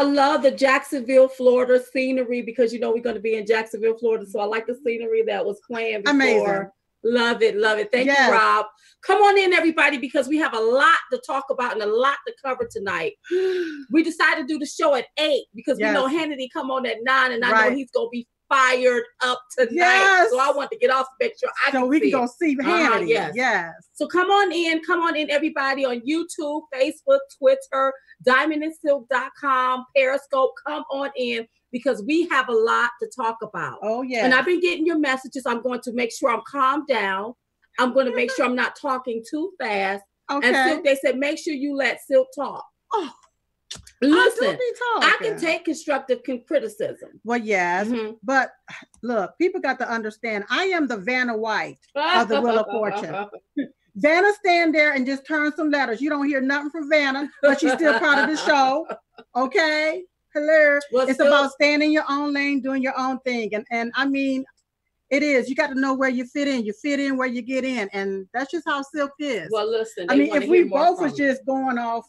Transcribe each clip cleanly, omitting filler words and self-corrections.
I love the Jacksonville, Florida scenery because, you know, we're going to be in Jacksonville, Florida. So I like the scenery that was planned before. Amazing. Love it. Love it. Thank you, Rob. Come on in, everybody, because we have a lot to talk about and a lot to cover tonight. We decided to do the show at 8 because we know Hannity come on at 9, and I know he's going to be fired up tonight. So I want to get off to make sure I can see. So we can go see Hannity. Yes. So come on in, everybody, on YouTube, Facebook, Twitter, diamondandsilk.com, Periscope. Come on in because we have a lot to talk about. Oh, yeah. And I've been getting your messages. I'm going to make sure I'm calmed down. I'm going to make sure I'm not talking too fast. Okay. And Silk, they said, make sure you let Silk talk. Oh. Listen, I can take constructive criticism. Well, yes, but look, people got to understand, I am the Vanna White of the Wheel of Fortune. Vanna stand there and just turn some letters. You don't hear nothing from Vanna, but she's still part of the show. Okay? Hello. Well, it's about staying in your own lane, doing your own thing. And I mean, it is. You got to know where you fit in. You fit in where you get in. And that's just how Silk is. Well, listen. I mean, if we both was just going off,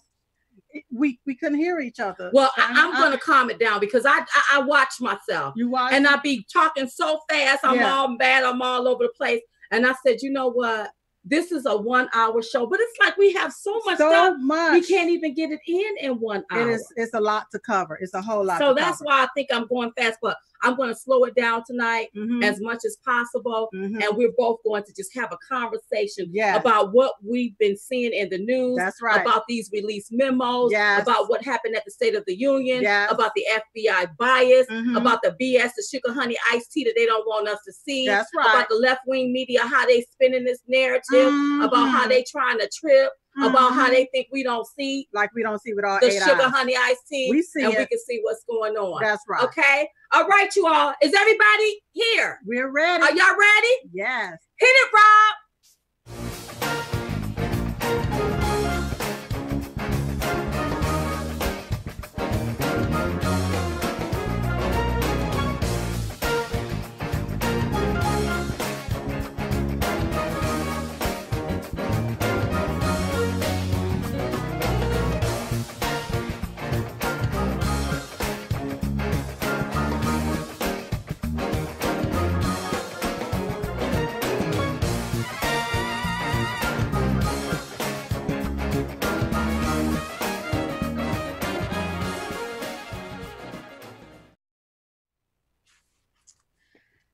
we couldn't hear each other. Well, I'm going to calm it down because I watch myself. You watch? And I be talking so fast. I'm all bad. I'm all over the place. And I said, you know what? This is a 1-hour show, but it's like we have so much stuff. We can't even get it in 1 hour. It's a lot to cover. It's a whole lot. So that's why I think I'm going fast, but I'm going to slow it down tonight as much as possible. And we're both going to just have a conversation about what we've been seeing in the news. That's right. About these release memos. About what happened at the State of the Union. About the FBI bias. About the BS, the sugar honey iced tea that they don't want us to see. That's right. About the left wing media, how they spinning this narrative. About how they trying to trip. About how they think we don't see, like we don't see with all the sugar honey iced tea. We see and it. We can see what's going on. That's right. Okay. All right, you all. Is everybody here? We're ready. Are y'all ready? Yes. Hit it, Rob.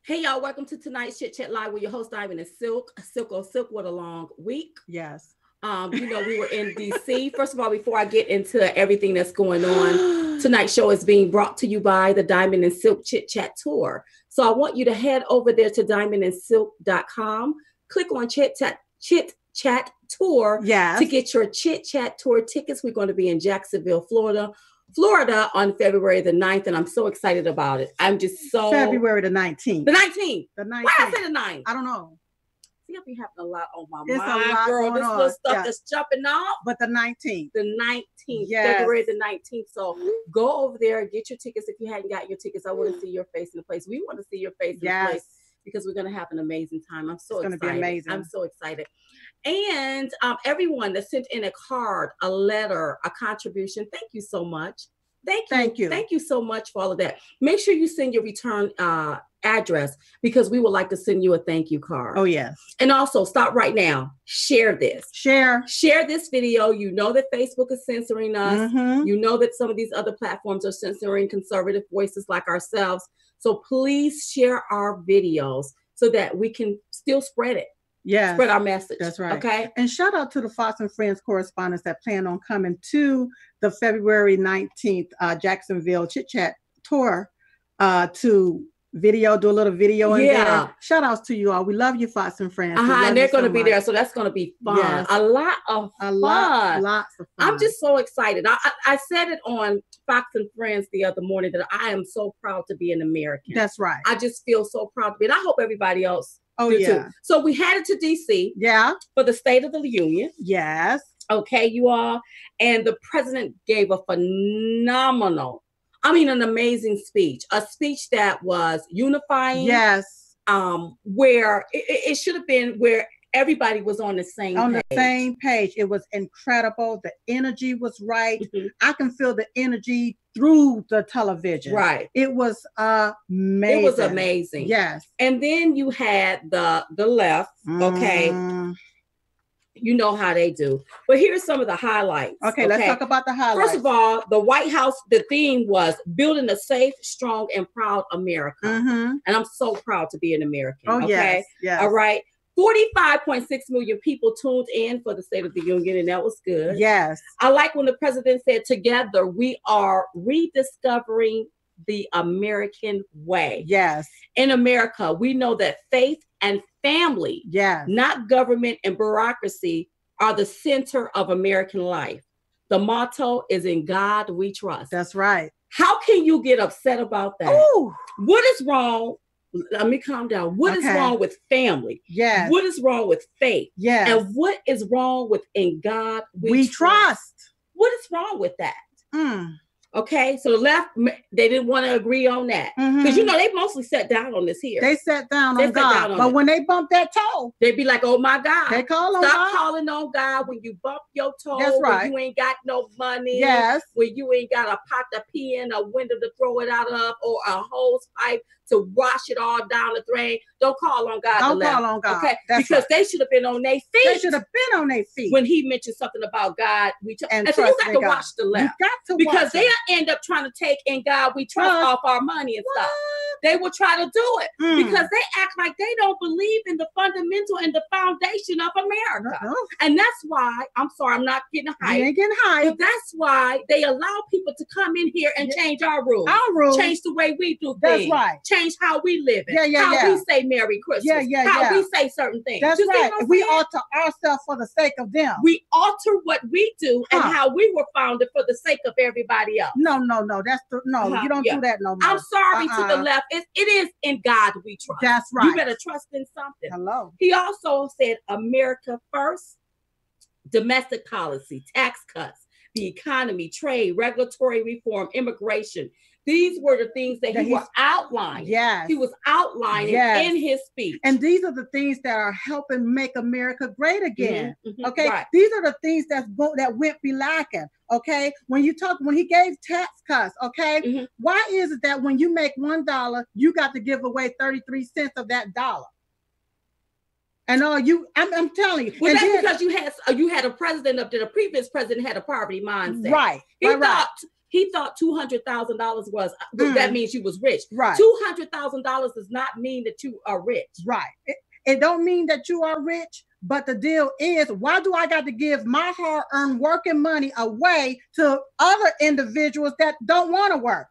Hey, y'all. Welcome to tonight's Chit Chat Live with your host, Diamond and Silk. Silk, what a long week. Yes. You know, we were in DC. First of all, before I get into everything that's going on, tonight's show is being brought to you by the Diamond and Silk Chit Chat Tour. So I want you to head over there to diamondandsilk.com, click on Chit Chat Tour to get your Chit Chat Tour tickets. We're going to be in Jacksonville, Florida on February the 9th, and I'm so excited about it. I'm just so... February the 19th. The 19th. The 19th. Why I say the 9th? I don't know. See, I be having a lot on my mind, girl. This little stuff that's jumping off. But the 19th. The 19th. Yes. February the 19th. So go over there, get your tickets if you hadn't got your tickets. I want to see your face in the place. We want to see your face in the place because we're going to have an amazing time. I'm so excited. It's going to be amazing. I'm so excited. And everyone that sent in a card, a letter, a contribution, thank you so much. Thank you. Thank you so much for all of that. Make sure you send your return address because we would like to send you a thank you card. Oh, yes. And also stop right now. Share this. Share this video. You know that Facebook is censoring us. You know that some of these other platforms are censoring conservative voices like ourselves. So please share our videos so that we can still spread it. Yeah, spread our message. That's right. Okay. And shout out to the Fox and Friends correspondents that plan on coming to the February 19th Jacksonville Chit Chat Tour to do a little video in there. Shout outs to you all. We love you, Fox and Friends. And they're going to be there. So that's going to be fun. Yes. A lot of fun. Lots of fun. I'm just so excited. I said it on Fox and Friends the other morning that I am so proud to be an American. That's right. I just feel so proud to be. And I hope everybody else too. So we headed to DC for the State of the Union. Yes. Okay, you all. And the president gave a an amazing speech. A speech that was unifying. Yes. Where it should have been where Everybody was on the same page. It was incredible. The energy was right. I can feel the energy through the television. Right. It was amazing. It was amazing. Yes. And then you had the left. Okay. You know how they do. But here's some of the highlights. Okay, let's talk about the highlights. First of all, the White House, the theme was building a safe, strong, and proud America. And I'm so proud to be an American. Oh, okay? Yes. All right. 45.6 million people tuned in for the State of the Union, and that was good. Yes. I like when the president said, together we are rediscovering the American way. Yes. In America, we know that faith and family, not government and bureaucracy, are the center of American life. The motto is in God we trust. That's right. How can you get upset about that? Ooh. What is wrong? Let me calm down. What is wrong with family? Yes. What is wrong with faith? Yes. And what is wrong with in God we trust? What is wrong with that? Okay, so the left, they didn't want to agree on that. Because, you know, they mostly sat down on this here. They sat down on God. But when they bump that toe, they'd be like, oh, my God. They call on God. Stop calling on God when you bump your toe. That's right. When you ain't got no money. Yes. When you ain't got a pot to pee in, a window to throw it out of, or a hose pipe to wash it all down the drain. Don't call on God. Don't call on God. Okay, that's because right. they should have been on their feet. They should have been on their feet. When he mentioned something about God, we trust. And so you got to watch the left. You got to because they end up trying to take in God we trust off our money and stuff. They will try to do it because they act like they don't believe in the fundamental and the foundation of America. And that's why, I'm sorry, I'm not getting hyped. You ain't getting hyped. But that's why they allow people to come in here and change our rules. Our rules. Change the way we do things. That's right. Change how we live it. How we say Merry Christmas. How we say certain things. That's right. We alter ourselves for the sake of them. We alter what we do and how we were founded for the sake of everybody else. No. That's you don't do that no more. I'm sorry to the left. It is in God we trust. That's right. You better trust in something. Hello. He also said America first, domestic policy, tax cuts, the economy, trade, regulatory reform, immigration. These were the things that he was outlining. Yes. He was outlining in his speech. And these are the things that are helping make America great again. Okay. Right. These are the things that went be lacking. Okay. When he gave tax cuts, okay. Why is it that when you make $1, you got to give away 33 cents of that dollar? And I'm telling you. Well, that's because you had a president up there. The previous president had a poverty mindset. Right. He thought $200,000 was, that means you was rich. Right. $200,000 does not mean that you are rich. Right. It don't mean that you are rich, but the deal is, why do I got to give my hard-earned working money away to other individuals that don't want to work?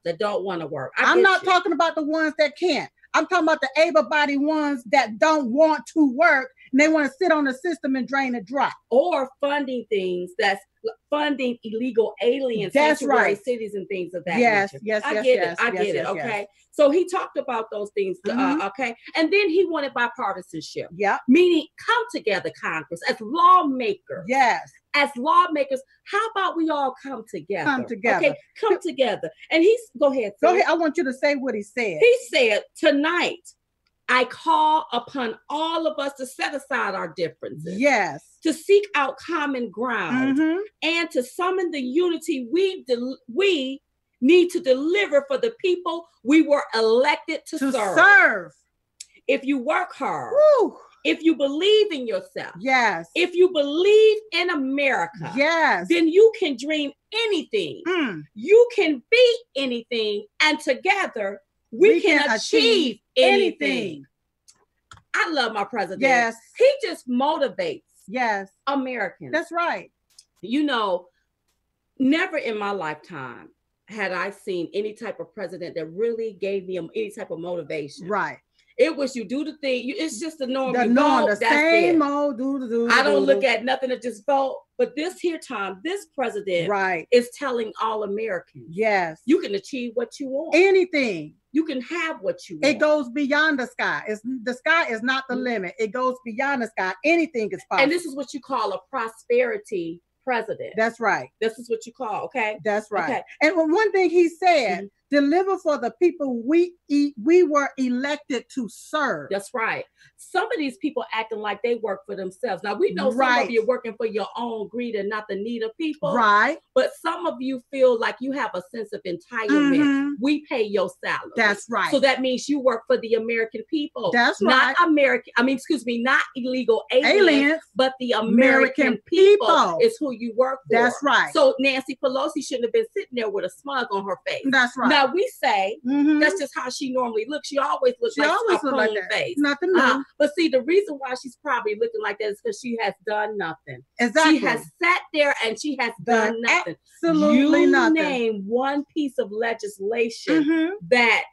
I'm not talking about the ones that can't. I'm talking about the able-bodied ones that don't want to work and they want to sit on the system and drain it dry. Or funding things that's funding illegal aliens, sanctuary cities and things of that nature. Yes, I get it. Okay. So he talked about those things. Okay. And then he wanted bipartisanship. Yeah. Meaning come together, Congress, as lawmakers. Yes. As lawmakers, how about we all come together? Come together. Okay, come together. And go ahead. Go ahead. I want you to say what he said. He said, tonight, I call upon all of us to set aside our differences. Yes. To seek out common ground and to summon the unity we need to deliver for the people we were elected to serve. If you work hard, if you believe in yourself, if you believe in America, then you can dream anything. You can be anything, and together we can achieve anything. I love my president. Yes. He just motivates Americans. That's right. You know, never in my lifetime had I seen any type of president that really gave me any type of motivation. Right. It was you do the thing. It's just the norm. The same old do. I don't look at nothing to just vote. But this time, this president is telling all Americans, yes, you can achieve what you want. Anything. You can have what you want. It goes beyond the sky. The sky is not the limit. It goes beyond the sky. Anything is possible. And this is what you call a prosperity president. That's right. This is what you call, okay? That's right. Okay. And one thing he said, deliver for the people we were elected to serve. That's right. Some of these people acting like they work for themselves. Now, we know some of you are working for your own greed and not the need of people. Right. But some of you feel like you have a sense of entitlement. We pay your salary. That's right. So that means you work for the American people. That's right. Not illegal aliens, but the American people is who you work for. That's right. So Nancy Pelosi shouldn't have been sitting there with a smug on her face. That's right. Now, we say that's just how she normally looks. She always looks like a prune face. Nothing new. But see, the reason why she's probably looking like that is because she has done nothing. Exactly. She has sat there and she has done nothing. Absolutely nothing. Name one piece of legislation that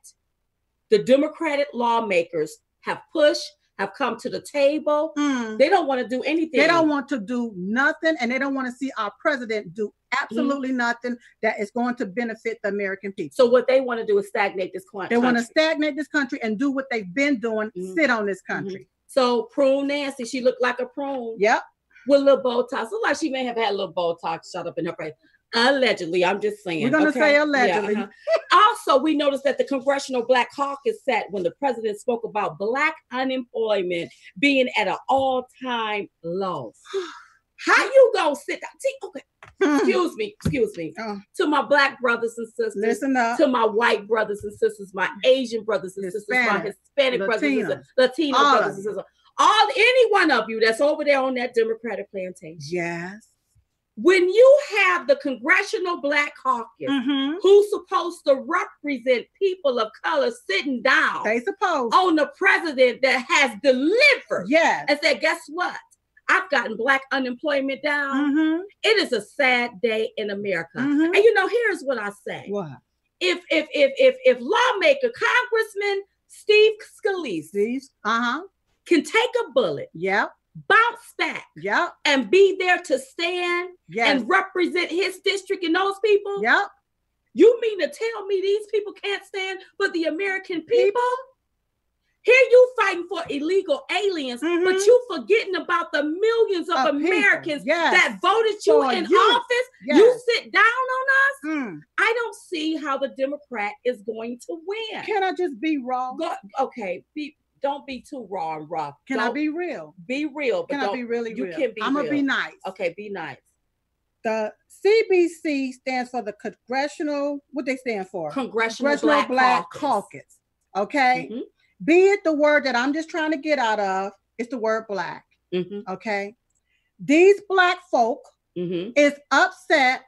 the Democratic lawmakers have pushed, have come to the table. They don't want to do anything. They don't want to do nothing, and they don't want to see our president do absolutely nothing that is going to benefit the American people. So what they want to do is stagnate this country. They want to stagnate this country and do what they've been doing, sit on this country. So prune Nancy, she looked like a prune. Yep. With a little Botox. Look like she may have had a little Botox shot up in her face. Allegedly, I'm just saying. We're going to say allegedly. Yeah, Also, we noticed that the Congressional Black Caucus sat when the president spoke about Black unemployment being at an all-time low. How you gonna sit down? See, okay. Excuse me. To my Black brothers and sisters. Listen up. To my white brothers and sisters, my Asian brothers and sisters, my Hispanic brothers and sisters, Latino brothers and sisters. Any one of you that's over there on that Democratic plantation. Yes. When you have the Congressional Black Caucus, who's supposed to represent people of color sitting down on the president that has delivered and said, guess what? I've gotten Black unemployment down. It is a sad day in America. And here's what I say. What? If lawmaker, Congressman Steve Scalise can take a bullet, bounce back, and be there to stand and represent his district and those people, you mean to tell me these people can't stand for the American people? Here you fighting for illegal aliens, but you forgetting about the millions of Americans that voted you in office. You sit down on us. I don't see how the Democrat is going to win. Can I just be raw? Don't be too raw and rough. Can I be real? Be real. But can I be really real? You can be I'm going to be nice. Okay, be nice. The CBC stands for the Congressional, what they stand for? Congressional Black Caucus. Okay? Be it the word that I'm just trying to get out of, it's the word Black. Okay? These Black folk is upset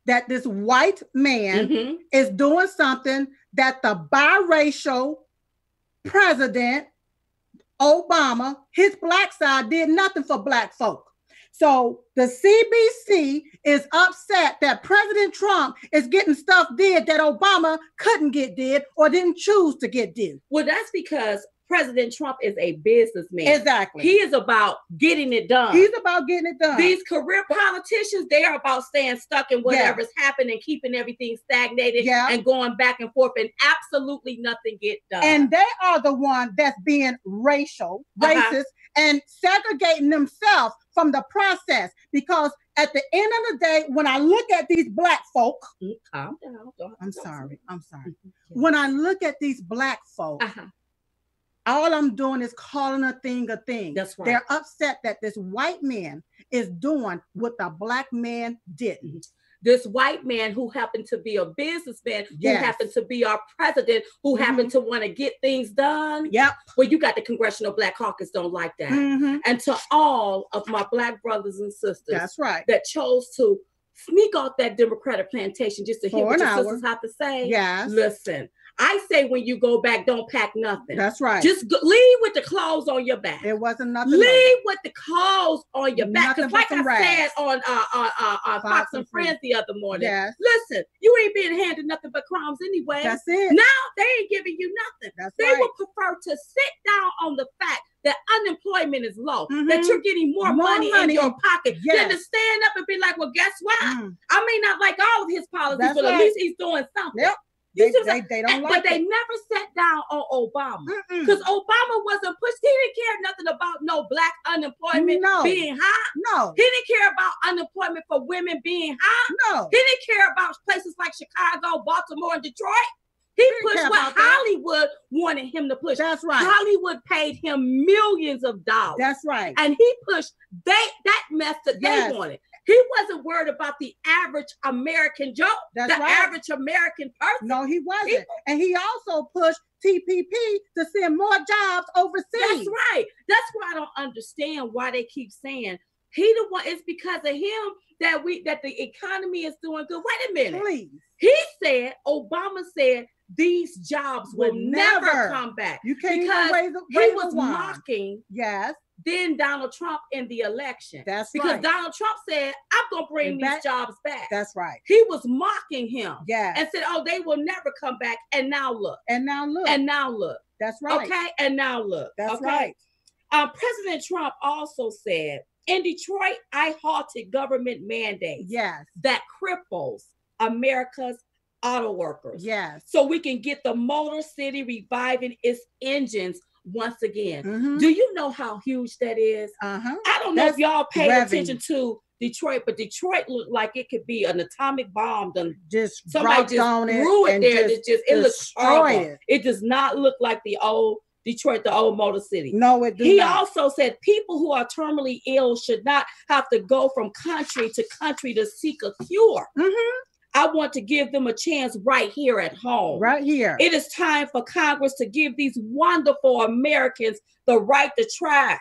that this white man is doing something that the biracial president Obama, his Black side, did nothing for Black folk. So the CBC is upset that President Trump is getting stuff did that Obama couldn't get did or didn't choose to get did. Well, that's because President Trump is a businessman. Exactly. He is about getting it done. He's about getting it done. These career politicians, they are about staying stuck in whatever's happening, keeping everything stagnated and going back and forth, and absolutely nothing get done. And they are the one that's being racist, and segregating themselves from the process. Because at the end of the day, when I look at these Black folk, calm down. I'm sorry. When I look at these Black folk, all I'm doing is calling a thing a thing. That's right. They're upset that this white man is doing what the Black man didn't. This white man who happened to be a businessman, who happened to be our president, who happened to want to get things done. Well, you got the Congressional Black Caucus don't like that. And to all of my Black brothers and sisters that chose to sneak off that Democratic plantation just to hear what your sisters have to say. Listen, I say when you go back, don't pack nothing. That's right. Just leave with the clothes on your back. There wasn't nothing. Leave with the clothes on your back. Because like I said on Fox and Friends the other morning, listen, you ain't being handed nothing but crumbs anyway. That's it. Now they ain't giving you nothing. They would prefer to sit down on the fact that unemployment is low, that you're getting more money in your pocket than to stand up and be like, well, guess what? I may not like all of his policies, but at least he's doing something. They don't like but they never sat down on Obama because Obama wasn't pushed. He didn't care nothing about no Black unemployment being high. He didn't care about unemployment for women being high. He didn't care about places like Chicago, Baltimore, and Detroit. He pushed what Hollywood wanted him to push. That's right. Hollywood paid him millions of dollars. That's right. And he pushed that mess that they wanted. He wasn't worried about the average American Joe, average American person. No, he wasn't. And he also pushed TPP to send more jobs overseas. That's right. That's why I don't understand why they keep saying he the one. It's because of him that the economy is doing good. Wait a minute. Please. He said, Obama said, these jobs will never come back. You can't because he was mocking yes. then Donald Trump in the election. That's because right. Donald Trump said, I'm going to bring these jobs back. That's right. He was mocking him. Yeah. And said, oh, they will never come back. And now look. And now look. And now look. That's right. Okay. And now look. That's right. President Trump also said, in Detroit, I halted government mandates. Yes. That cripples America's auto workers. Yes. So we can get the Motor City reviving its engines once again. Mm-hmm. Do you know how huge that is? Uh-huh. I don't know if y'all paid attention to Detroit, but Detroit looked like it could be an atomic bomb done. Somebody just threw it there. It looks horrible. It does not look like the old Detroit, the old Motor City. No, it does He not. also said people who are terminally ill should not have to go from country to country to seek a cure. Mm-hmm. I want to give them a chance right here at home. Right here. It is time for Congress to give these wonderful Americans the right to try.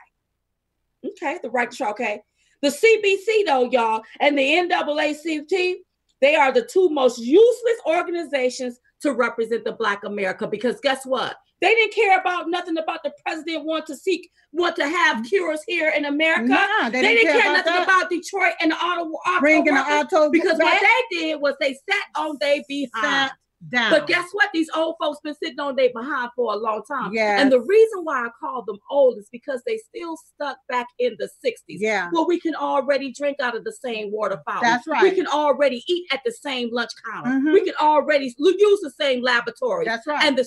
Okay, the right to try, okay. The CBC, though, y'all, and the NAACP, they are the two most useless organizations to represent the Black America, because guess what? They didn't care about nothing about the president want to have cures here in America. Nah, they didn't care nothing about Detroit and the auto bringing the auto because what they did was they sat on their behind. Down. But guess what? These old folks been sitting on their behind for a long time. Yeah. And the reason why I call them old is because they still stuck back in the 60s. Yeah. Well, we can already drink out of the same water fountain. That's right. We can already eat at the same lunch counter. Mm-hmm. We can already use the same laboratory. That's right. And go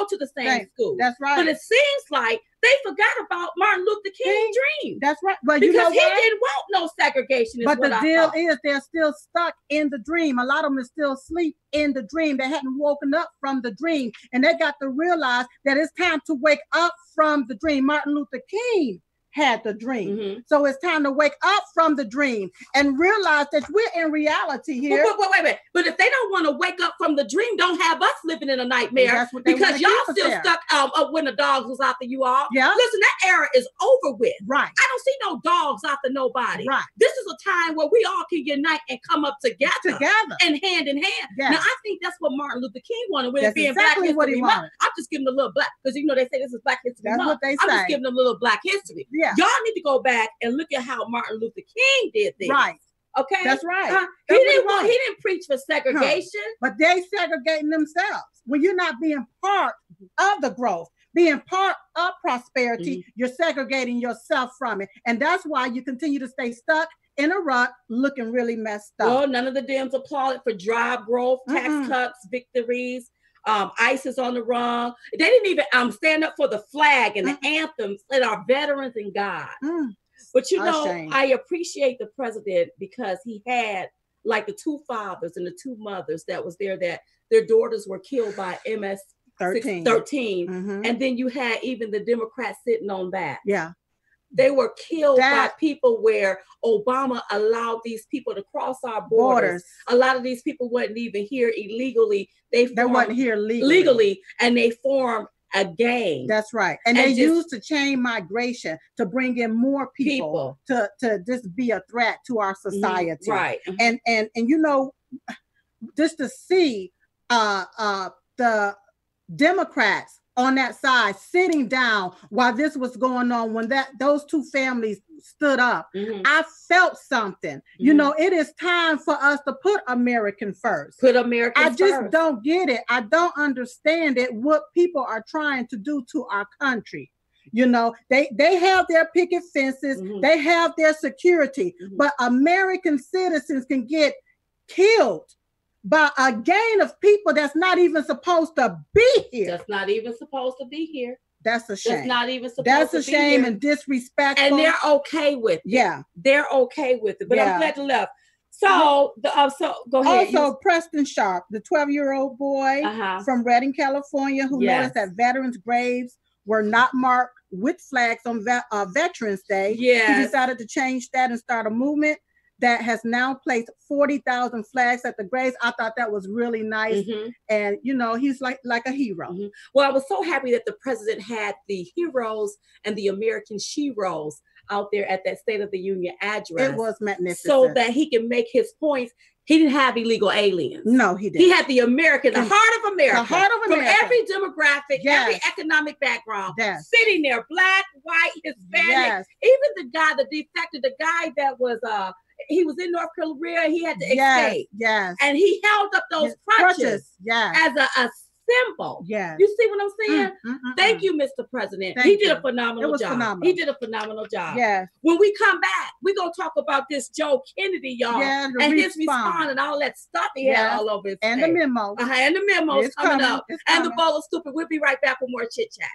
to the same school. That's right. But it seems like they forgot about Martin Luther King's dream. That's right. Well, because you know he didn't want no segregation. But the deal is they're still stuck in the dream. A lot of them are still asleep in the dream. They hadn't woken up from the dream. And they got to realize that it's time to wake up from the dream. Martin Luther King had the dream. Mm-hmm. So it's time to wake up from the dream and realize that we're in reality here. Wait a minute. But if they don't want to wake up from the dream, don't have us living in a nightmare, because y'all still stuck up when the dogs was after you all. Yeah. Listen, that era is over with. Right. I don't see no dogs after nobody. Right. This is a time where we all can unite and come up together and hand in hand. Yes. Now, I think that's what Martin Luther King wanted with it being exactly Black History Month. wanted. I'm just giving them a little black, because you know they say this is Black History Month. That's what they say. I'm just giving them a little Black history. Yeah. Y'all need to go back and look at how Martin Luther King did this. Right. Okay. That's right. He didn't preach for segregation. But they segregating themselves. When you're not being part of the growth, being part of prosperity, you're segregating yourself from it. And that's why you continue to stay stuck in a rut looking really messed up. Well, none of the Dems applauded for job growth, tax cuts, victories. ICE is on the run. They didn't even stand up for the flag and the anthems and our veterans and God. But you know, I appreciate the president because he had like the two fathers and the two mothers that was there, that their daughters were killed by MS-13. And then you had even the Democrats sitting on that. Yeah. They were killed by people where Obama allowed these people to cross our borders. A lot of these people wasn't even here illegally. They weren't here legally, and they formed a gang. That's right. And they used to chain migration to bring in more people. to just be a threat to our society. Right. And you know, just to see the Democrats on that side sitting down while this was going on, when those two families stood up, I felt something. You know, it is time for us to put American first. Put American first. I just don't get it. I don't understand it, what people are trying to do to our country. You know, they have their picket fences, they have their security, but American citizens can get killed by a gang of people that's not even supposed to be here. That's not even supposed to be here. That's a shame. That's not even supposed That's to a be shame here. And disrespectful. And they're okay with it. Yeah. They're okay with it. But I'm glad to left. So go ahead. Also, Preston Sharp, the 12-year-old boy from Redding, California, who noticed that veterans' graves were not marked with flags on Veterans Day. He decided to change that and start a movement that has now placed 40,000 flags at the graves. I thought that was really nice. And, you know, he's like a hero. Well, I was so happy that the president had the heroes and the American sheroes out there at that State of the Union address. It was magnificent. So that he can make his points. He didn't have illegal aliens. No, he didn't. He had the American, the heart of America. The heart of America. From every demographic, every economic background. Sitting there, black, white, Hispanic. Even the guy, the guy that was he was in North Korea, he had to escape. And he held up those crutches as a symbol. You see what I'm saying? Thank you, Mr. President. He did a phenomenal job. Phenomenal. He did a phenomenal job. When we come back, we're going to talk about this Joe Kennedy, y'all, and his response and all that stuff he had all over his face. And the memo. And the memo's coming up. And the bowl of stupid. We'll be right back with more Chit Chat.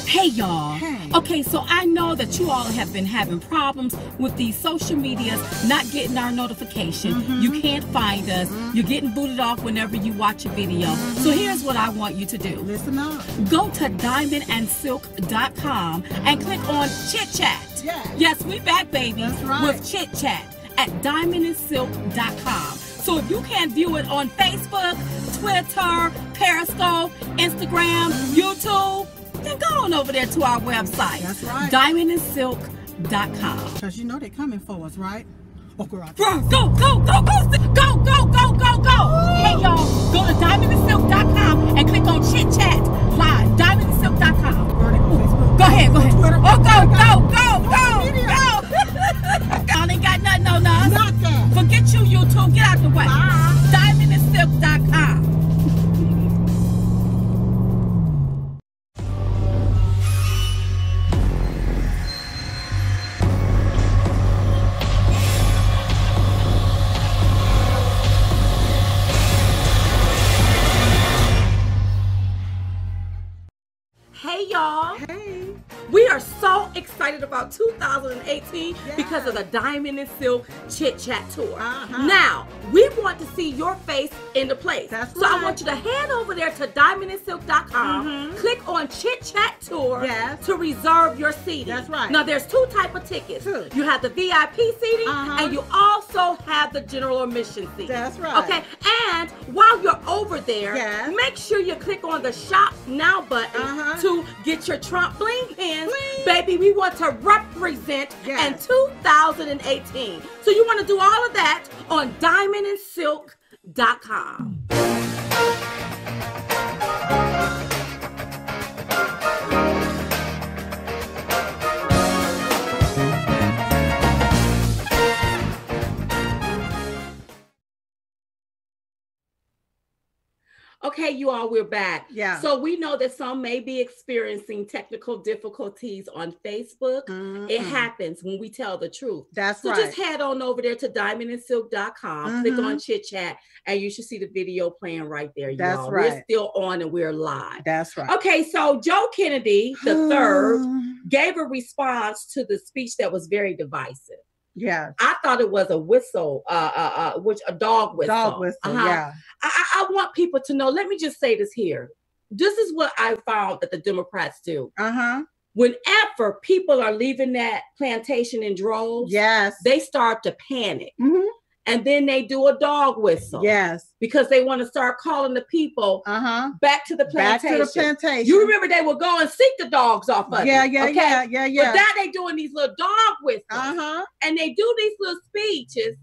Hey y'all. Okay, so I know that you all have been having problems with these social medias not getting our notification. You can't find us. You're getting booted off whenever you watch a video. So here's what I want you to do. Listen up. Go to diamondandsilk.com and click on Chit Chat. Yes, we back, baby. That's right. With Chit Chat at diamondandsilk.com. So if you can't view it on Facebook, Twitter, Periscope, Instagram, YouTube, then go on over there to our website. That's right. diamondandsilk.com. Because you know they're coming for us, right? Oh, girl. Go, go, go, go, go, go, go, go, go, go. Hey, y'all, go to diamondandsilk.com and click on Chit Chat Live. Diamondandsilk.com. Go ahead, go ahead. Twitter. Oh, go, go, go, go, go. Y'all ain't got nothing on us. Nothing. Forget you, YouTube. Get out the way. Diamondandsilk.com. Hey y'all. Hey. We are so excited about 2018 because of the Diamond and Silk Chit Chat Tour. Now, we want to see your face in the place. That's so I want you to head over there to diamondandsilk.com, click on Chit Chat Tour to reserve your seating. That's right. Now, there's two types of tickets. You have the VIP seating and you also have the general admission seating. That's right. Okay, and while you're over there, make sure you click on the Shop Now button to get your Trump Bling pins. Baby, we want to represent in 2018. So you want to do all of that on diamondandsilk.com. Okay, you all, we're back. So we know that some may be experiencing technical difficulties on Facebook. It happens when we tell the truth. That's right. So just head on over there to diamondandsilk.com, click on Chit Chat, and you should see the video playing right there, you all. Right. We're still on and we're live. That's right. Okay, so Joe Kennedy III gave a response to the speech that was very divisive. I thought it was a whistle, a dog whistle. Dog whistle, I want people to know, let me just say this here. This is what I found that the Democrats do. Whenever people are leaving that plantation in droves, they start to panic. And then they do a dog whistle. Because they want to start calling the people back to the plantation. You remember they would go and seek the dogs off of yeah. But now they doing these little dog whistles. And they do these little speeches.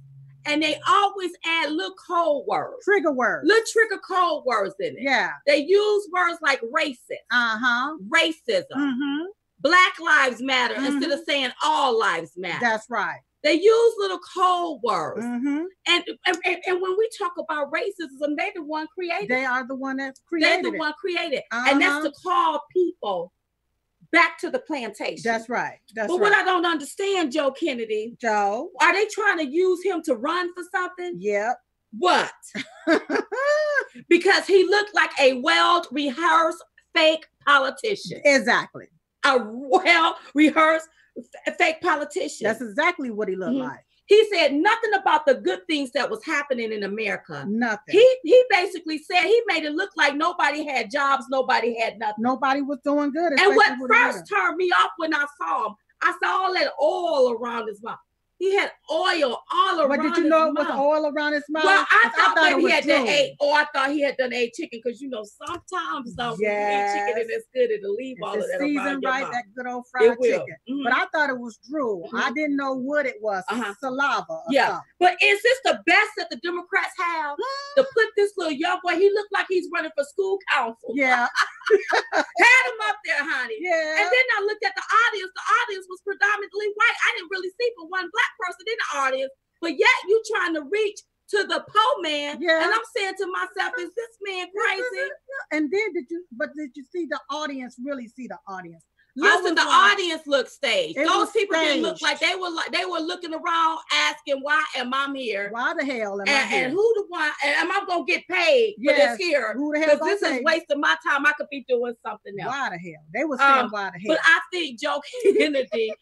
And they always add little code words. Trigger words. Little trigger code words in it. They use words like racist. Racism. Black lives matter instead of saying all lives matter. That's right. They use little code words. And when we talk about racism, they're the one created. They are the one that created. They're the one created. And that's to call people back to the plantation. That's right. But what I don't understand, Joe Kennedy. Joe. Are they trying to use him to run for something? Yep. What? Because he looked like a well-rehearsed fake politician. Exactly. A well-rehearsed fake politicians. That's exactly what he looked like. He said nothing about the good things that was happening in America. Nothing. He basically said, he made it look like nobody had jobs, nobody had nothing. Nobody was doing good. And what first turned me off when I saw him, I saw all that oil around his mouth. He had oil all around his mouth. But did you know it was oil around his mouth? Well, I thought maybe he had done I thought he had done ate chicken, because you know sometimes when you eat chicken and it's good, it'll leave all of that around your mouth. That good old fried chicken. But I thought it was drool. I didn't know what it was. Saliva. Yeah. But is this the best that the Democrats have? To put this little young boy, he looked like he's running for school council. Yeah. Had him up there, honey. Yeah. And then I looked at the audience. The audience was predominantly white. I didn't really see but one black person in the audience. But yet you trying to reach to the poor man. Yeah. And I'm saying to myself, is this man crazy? And then did you see the audience really see the audience? Listen, the audience looked staged. Those people didn't look like they were looking around asking, why am I here? Why the hell am I here? And who the one? And am I gonna get paid for this here? Who the hell? Because this is wasting my time. I could be doing something else. Why the hell? They were saying why the hell. But I think Joe Kennedy,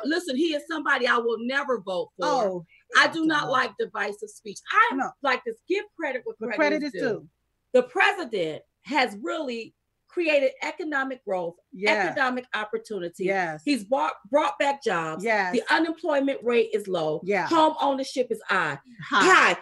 listen, he is somebody I will never vote for. Oh, I do not like divisive speech. I like this. Give credit where credit is due. The president has really created economic growth, economic opportunity. Yes. He's brought back jobs. Yes. The unemployment rate is low. Yeah. Home ownership is high.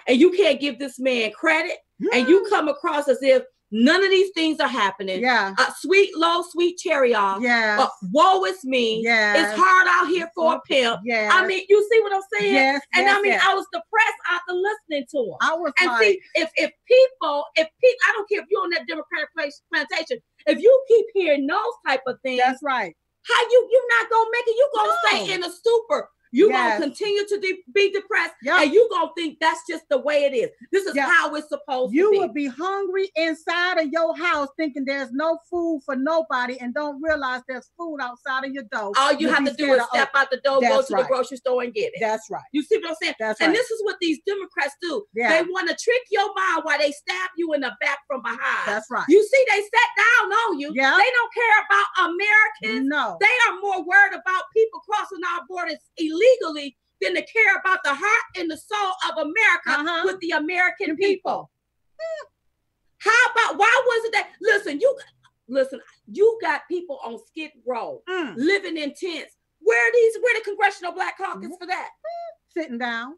And you can't give this man credit. And you come across as if none of these things are happening. Yeah. Sweet cherry off. Yeah. Woe is me. Yeah. It's hard out here for a pimp. Yeah. I mean, you see what I'm saying? Yes. And I mean, I was depressed after listening to him. I was see, if people, I don't care if you're on that Democratic plantation, if you keep hearing those type of things, that's right. How you not gonna make it? You gonna stay in a stupor. You're going to continue to be depressed, and you're going to think that's just the way it is. This is how it's supposed to be. You would be hungry inside of your house thinking there's no food for nobody and don't realize there's food outside of your door. All you have to do is step out the door, go to the grocery store and get it. That's right. You see what I'm saying? That's and this is what these Democrats do. They want to trick your mind while they stab you in the back from behind. That's right. You see, they sat down on you. Yeah. They don't care about Americans. No. They are more worried about people crossing our borders illegally than to care about the heart and the soul of America with the American people. How about, why wasn't that? Listen, you got people on Skid Row living in tents. Where the Congressional Black Caucus for that? Sitting down.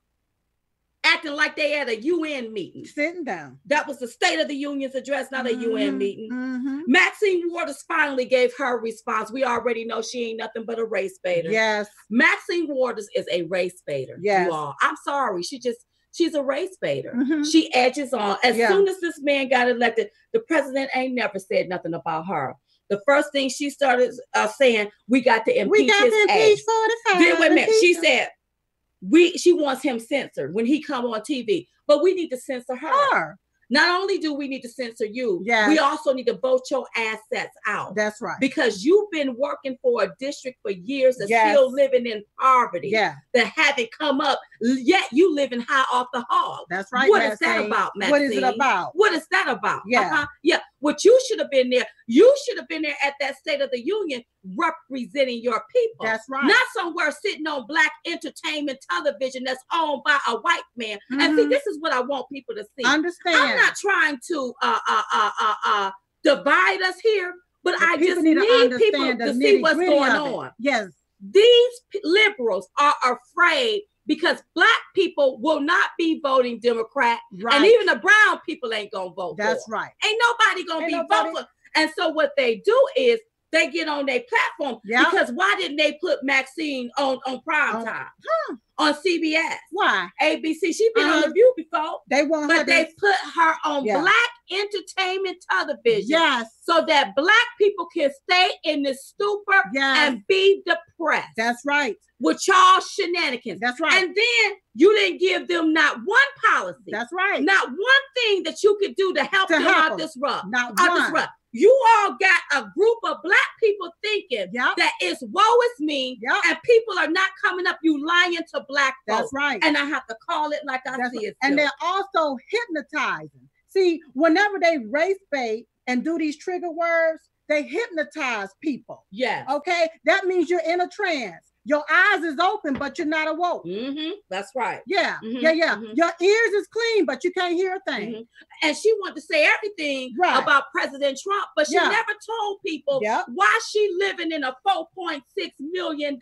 Acting like they at a UN meeting. Sitting down. That was the State of the Union's address, not a UN meeting. Maxine Waters finally gave her response. We already know she ain't nothing but a race baiter. Yes. Maxine Waters is a race baiter. Yes. You all. I'm sorry. She's a race baiter. She edges on. As soon as this man got elected, the president ain't never said nothing about her. The first thing she started saying, we got to impeach his ass. Then wait a minute. She said, she wants him censored when he come on TV, but we need to censor her. Not only do we need to censor you, we also need to vote your assets out. That's right. Because you've been working for a district for years and still living in poverty. Yeah. That haven't come up, yet you living high off the hog. That's right. What is that about, Maxine? What is it about? What is that about? Yeah. Yeah. What you should have been there. You should have been there at that State of the Union representing your people. That's right. Not somewhere sitting on black entertainment television that's owned by a white man. And see, this is what I want people to see. Understand. I'm not trying to divide us here, but I just need people to see what's going on. Yes. These liberals are afraid because black people will not be voting Democrat. Right. And even the brown people ain't going to vote for. That's right. Ain't nobody going to be voting for. And so what they do is they get on their platform. Because why didn't they put Maxine on prime time? On CBS. Why? ABC. She been on The View before. They want her, but they put her on black entertainment television. Yes. So that black people can stay in the stupor and be depressed. That's right. With y'all shenanigans. That's right. And then you didn't give them not one policy. That's right. Not one thing that you could do to help them out this rut. Not one. You all got a group of black people thinking that it's woe is me, and people are not coming up. You lying to black folks. That's right. And I have to call it like I see it. And they're also hypnotizing. See, whenever they race bait and do these trigger words, they hypnotize people. Yeah. Okay. That means you're in a trance. Your eyes is open, but you're not awoke. That's right. Yeah. Your ears is clean, but you can't hear a thing. And she wanted to say everything about President Trump, but she never told people why she living in a $4.6 million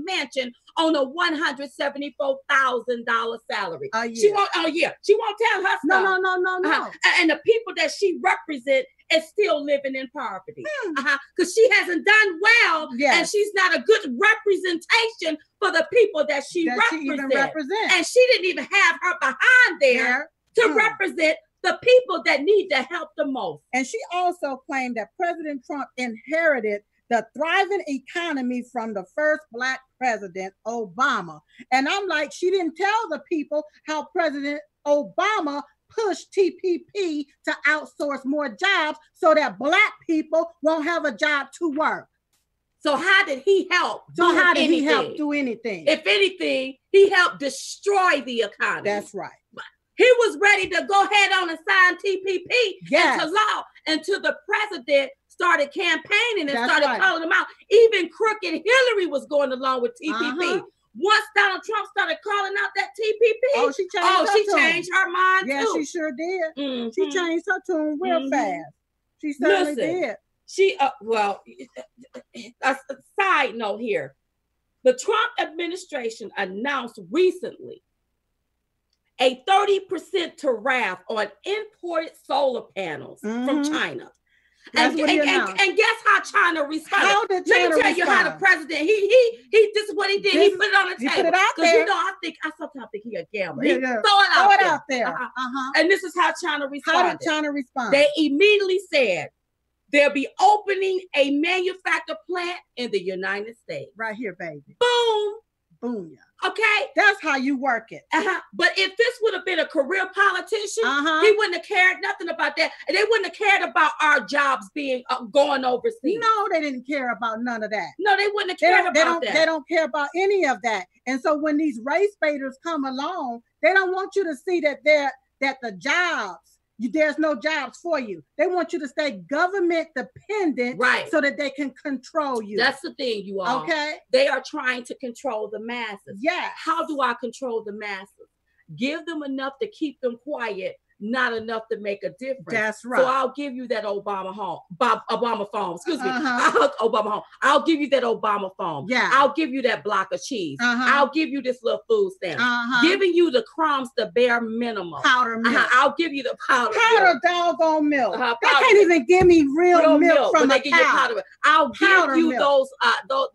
mansion on a $174,000 salary. She won't. She won't tell her stuff. No. And the people that she represents is still living in poverty because she hasn't done well, and she's not a good representation for the people that she represents. And she didn't even have her behind there to represent the people that need the help the most. And she also claimed that President Trump inherited the thriving economy from the first Black president, Obama. And I'm like, she didn't tell the people how President Obama pushed TPP to outsource more jobs so that Black people won't have a job to work. So how did he help? He help do anything? If anything, he helped destroy the economy. That's right. He was ready to go ahead on and sign TPP into law until the president started campaigning and started calling them out. Even crooked Hillary was going along with TPP. Once Donald Trump started calling out that TPP, she changed her mind too. Yeah, she sure did. She changed her tune real fast. She certainly did. She a side note here. The Trump administration announced recently a 30% tariff on imported solar panels from China. And guess how China responded? How did China Let me tell you how the president, he this is what he did. He put it on the table. He put it out there. You know, I sometimes think he a gambler. He throw it out there. And this is how China responded. How did China respond? They immediately said they'll be opening a manufacturing plant in the United States. Right here, baby. Boom. Boom. Okay. That's how you work it. But if this would have been a career politician, he wouldn't have cared nothing about that. And they wouldn't have cared about our jobs being going overseas. No, they didn't care about none of that. No, they wouldn't have cared about that. They don't care about any of that. And so when these race baiters come along, they don't want you to see that the jobs, there's no jobs for you. They want you to stay government dependent, so that they can control you. That's the thing, you all. Okay. They are trying to control the masses. Yeah. How do I control the masses? Give them enough to keep them quiet, not enough to make a difference. That's right. So I'll give you that Obama phone. Excuse me. Obama home. I'll give you that Obama phone. Yeah. I'll give you that block of cheese. I'll give you this little food stamp. Giving you the crumbs, the bare minimum. Powder milk. I'll give you the powder doggone milk. They can't even give me real milk from a cow. I'll give you those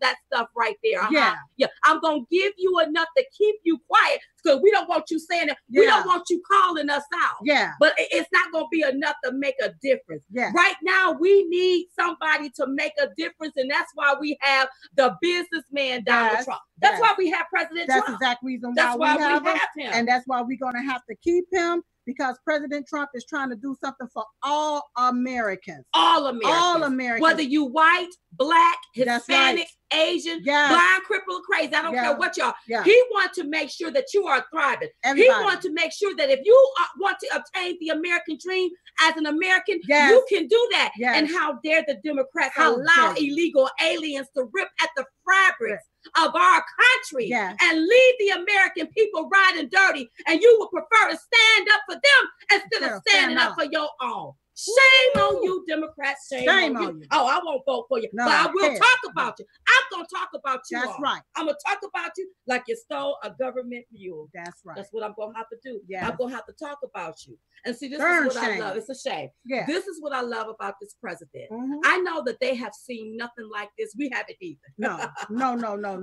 that stuff right there. Yeah. I'm gonna give you enough to keep you quiet because we don't want you saying it. We don't want you calling us out. Yeah. But it's not gonna be enough to make a difference. Yeah. Right now, we need somebody to make a difference, and that's why we have the businessman Donald Trump. That's why we have President Trump. That's the exact reason why we have him. And that's why we're gonna have to keep him. Because President Trump is trying to do something for all Americans. All Americans. All Americans. Whether you white, Black, Hispanic, Asian, blind, crippled, crazy. I don't care what y'all. He wants to make sure that you are thriving. He wants to make sure that if you want to obtain the American dream as an American, you can do that. And how dare the Democrats allow illegal aliens to rip at the fabrics of our country and leave the American people riding dirty, and you would prefer to stand up for them instead of standing up for your own. Shame on you, Democrats. Shame on you. Oh, I won't vote for you, but I will talk about you. I'm going to talk about you. That's right. I'm going to talk about you like you stole a government mule. That's right. That's what I'm going to have to do. Yeah. I'm going to have to talk about you. And see, this is what I love. It's a shame. Yeah. This is what I love about this president. I know that they have seen nothing like this. We haven't either. No.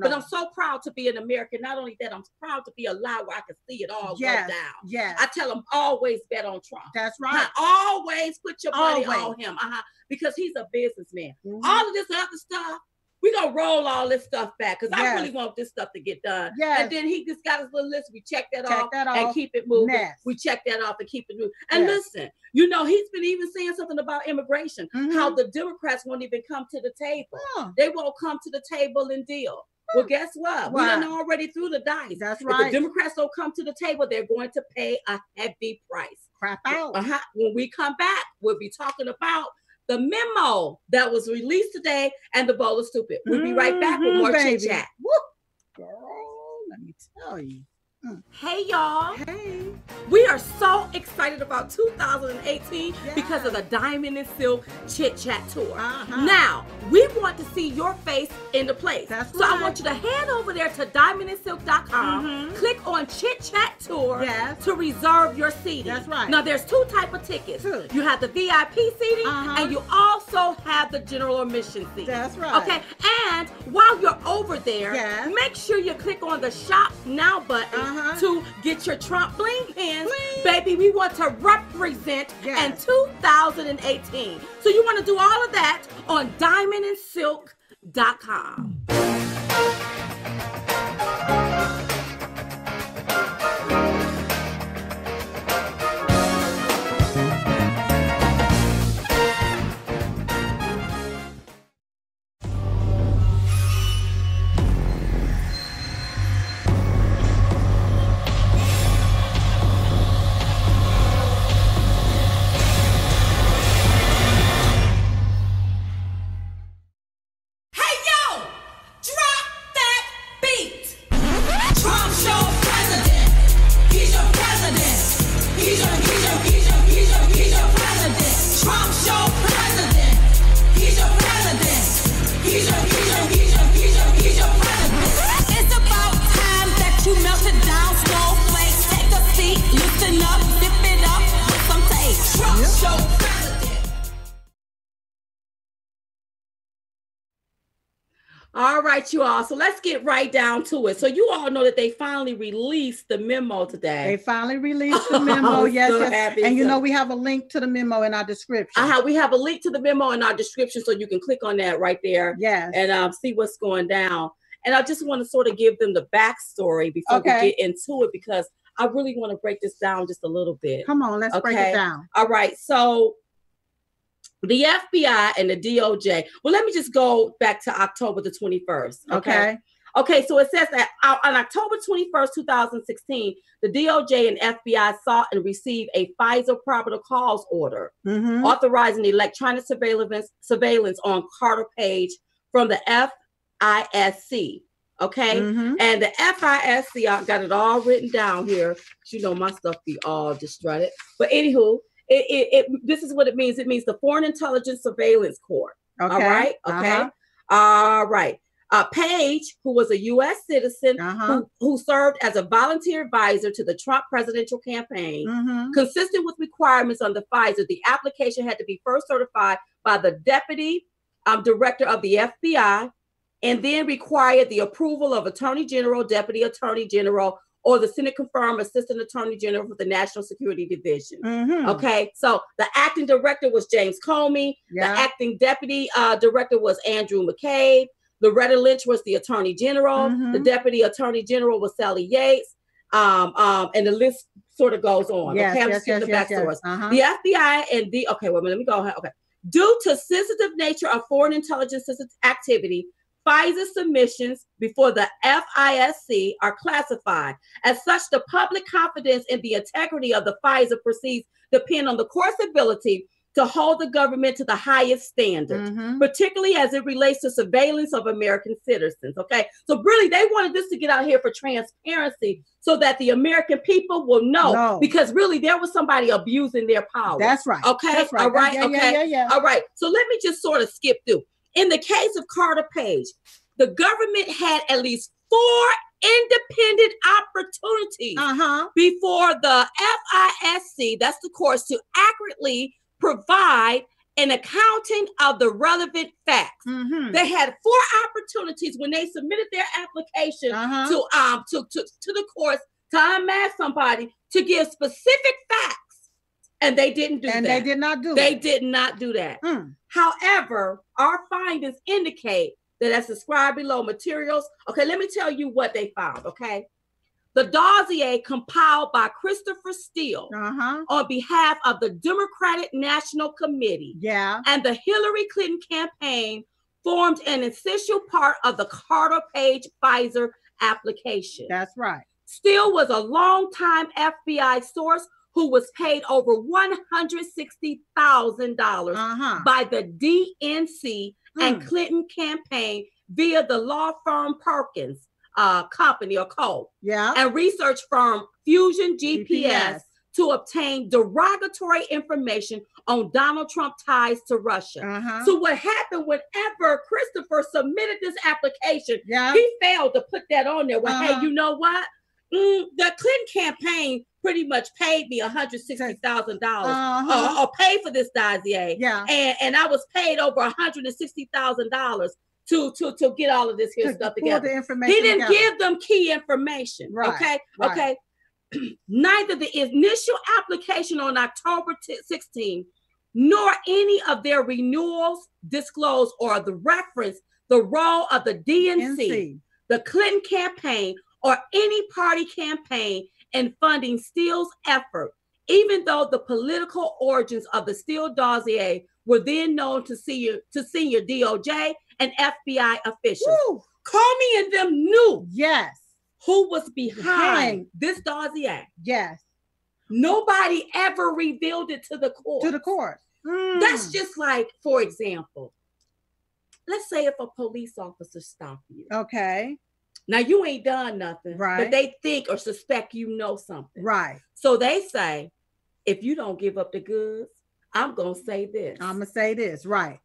But I'm so proud to be an American. Not only that, I'm proud to be alive where I can see it all go down. Yeah. I tell them always bet on Trump. That's right. Always put your money on him. Because he's a businessman. All of this other stuff, we're going to roll all this stuff back because I really want this stuff to get done. And then he just got his little list. We check that off and keep it moving. We check that off and keep it moving. And listen, you know, he's been even saying something about immigration, how the Democrats won't even come to the table. They won't come to the table and deal. Well, guess what? We done already threw the dice. That's right. If the Democrats don't come to the table, they're going to pay a heavy price. Crap out. When we come back, we'll be talking about the memo that was released today and the bowl of stupid. We'll be right back with more Chit Chat. tell you. Hey, y'all. Hey. We are so excited about 2018 because of the Diamond and Silk Chit Chat Tour. Now, we want to see your face in the place. That's so I want you to head over there to diamondandsilk.com, click on Chit Chat Tour to reserve your seating. That's right. Now, there's two types of tickets. You have the VIP seating and you also have the general admission seating. That's right. Okay, and while you're over there, make sure you click on the Shop Now button to get your Trump bling pins. Baby, we want to represent in 2018. So you want to do all of that on diamondandsilk.com. All right, you all. So let's get right down to it. So you all know that they finally released the memo today. They finally released the memo. Yes. And you know, we have a link to the memo in our description. We have a link to the memo in our description, so you can click on that right there. And see what's going down. And I just want to sort of give them the backstory before we get into it, because I really want to break this down just a little bit. Come on, let's break it down. All right. So the FBI and the DOJ. Well, let me just go back to October the 21st. Okay. So it says that on October 21st, 2016, the DOJ and FBI sought and received a FISA probable cause order authorizing electronic surveillance on Carter Page from the FISC. Okay. And the FISC, I got it all written down here. You know, my stuff be all distracted. But anywho, this is what it means. It means the Foreign Intelligence Surveillance Court. All right. All right. Page, who was a U.S. citizen who served as a volunteer advisor to the Trump presidential campaign, consistent with requirements under FISA, the application had to be first certified by the deputy director of the FBI, and then required the approval of Attorney General, Deputy Attorney General, or the Senate-confirmed Assistant Attorney General for the National Security Division. Okay, so the acting director was James Comey. The acting deputy director was Andrew McCabe. Loretta Lynch was the Attorney General. The Deputy Attorney General was Sally Yates. And the list sort of goes on. Okay, I'm just giving the backstories. The FBI and the, let me go ahead. Okay. Due to sensitive nature of foreign intelligence activity, FISA submissions before the FISC are classified. As such, the public confidence in the integrity of the FISA proceeds depend on the court's ability to hold the government to the highest standard, particularly as it relates to surveillance of American citizens. Okay, so really they wanted this to get out here for transparency so that the American people will know, because really there was somebody abusing their power. That's right. Okay, that's right. All right, Yeah. All right, so let me just sort of skip through. In the case of Carter Page, the government had at least 4 independent opportunities before the FISC, that's the courts, to accurately provide an accounting of the relevant facts. They had 4 opportunities when they submitted their application to the courts to unmask somebody to give specific facts. And they didn't do that. And they did not do They did not do that. However, our findings indicate that as described below materials, okay, let me tell you what they found, okay? The dossier compiled by Christopher Steele on behalf of the Democratic National Committee and the Hillary Clinton campaign formed an essential part of the Carter Page FISA application. That's right. Steele was a longtime FBI source who was paid over $160,000 by the DNC and Clinton campaign via the law firm Perkins, company or co. Yeah. And research firm Fusion GPS to obtain derogatory information on Donald Trump ties to Russia. So what happened whenever Christopher submitted this application, he failed to put that on there. Well, hey, you know what? The Clinton campaign pretty much paid me $160,000 or paid for this dossier. Yeah. And I was paid over $160,000 to get all of this here stuff together. He didn't give them key information. Right. Okay. Neither the initial application on October 16 nor any of their renewals disclose or the reference the role of the DNC, the Clinton campaign, or any party campaign in funding Steele's effort, even though the political origins of the Steele dossier were then known to senior DOJ and FBI officials. Woo. Comey and them knew who was behind this dossier. Yes. Nobody ever revealed it to the court. That's just like, for example, let's say if a police officer stopped you. Okay. Now you ain't done nothing, right? But they think or suspect you know something, right? So they say, if you don't give up the goods, I'm gonna say this. I'm gonna say this, right?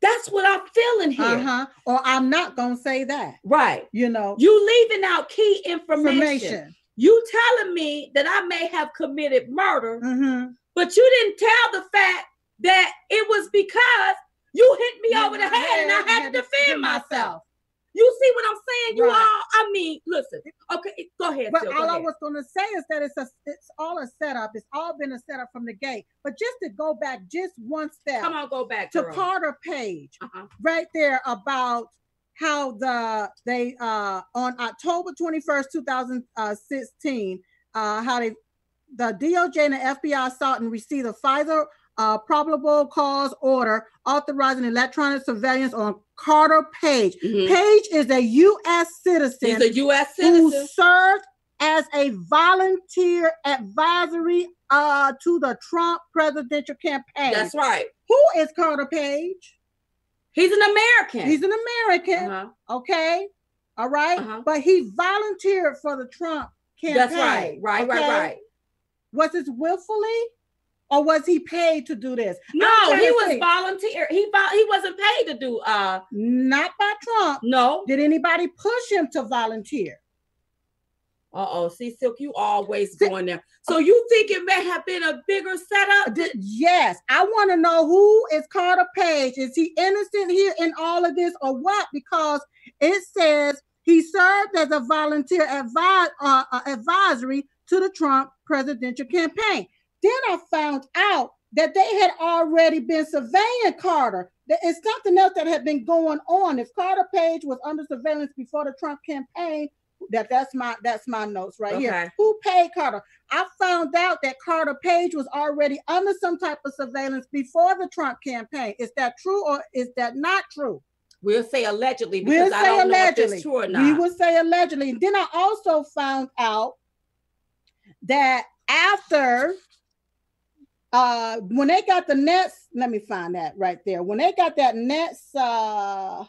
That's what I'm feeling here. Or I'm not gonna say that, right? You know, you leaving out key information. You telling me that I may have committed murder, but you didn't tell the fact that it was because you hit me over the head and I had to defend myself. You see what I'm saying? You all, I mean, listen. Okay, go ahead. But all I was going to say is that it's all a setup. It's all been a setup from the gate. But just to go back just one step. Come on, go back to Carter Page, right there about how they on October 21st, 2016, how the DOJ and the FBI sought and received a FISA probable cause order authorizing electronic surveillance on Carter Page. Page is a U.S. citizen. He's a U.S. citizen who served as a volunteer advisory to the Trump presidential campaign. That's right. Who is Carter Page? He's an American. He's an American. Okay. All right. But he volunteered for the Trump campaign. That's right. Right. Was this willfully? Or was he paid to do this? No, he was volunteer. He wasn't paid to do. Not by Trump. No. Did anybody push him to volunteer? See, Silk, you always going there. So you think it may have been a bigger setup? Yes. I want to know who is Carter Page. Is he innocent here in all of this or what? Because it says he served as a volunteer advisory to the Trump presidential campaign. Then I found out that they had already been surveilling Carter. It's something else that had been going on. If Carter Page was under surveillance before the Trump campaign, that's my notes right here. Who paid Carter? I found out that Carter Page was already under some type of surveillance before the Trump campaign. Is that true or is that not true? We'll say allegedly because I don't know if it's true or not. We will say allegedly. And then I also found out that after when they got the Nets, let me find that right there. When they got that Nets, I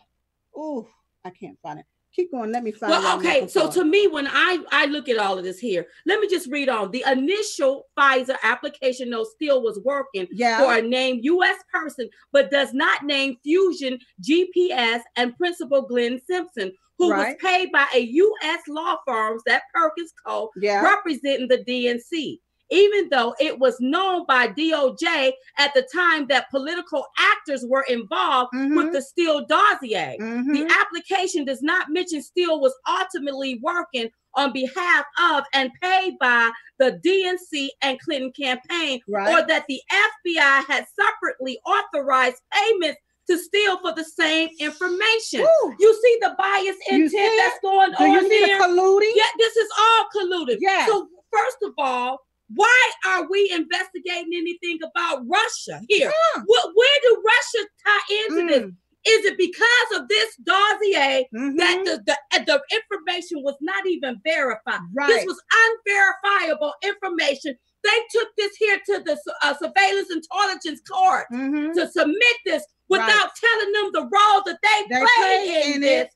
can't find it. Keep going. Let me find it. Well, okay. So to me, when I look at all of this here, let me just read on. The initial FISA application note still was working for a named U.S. person, but does not name Fusion GPS and Principal Glenn Simpson, who was paid by a U.S. law firm, that Perkins Co., representing the DNC. Even though it was known by DOJ at the time that political actors were involved with the Steele dossier. The application does not mention Steele was ultimately working on behalf of and paid by the DNC and Clinton campaign, or that the FBI had separately authorized payments to Steele for the same information. Ooh. You see the bias intent that's going on here? Do you see the colluding? Yeah, this is all colluded. Yeah. So first of all, why are we investigating anything about Russia here? Where do Russia tie into this? Is it because of this dossier that the information was not even verified? This was unverifiable information. They took this here to the surveillance intelligence court to submit this without telling them the role that they played in this.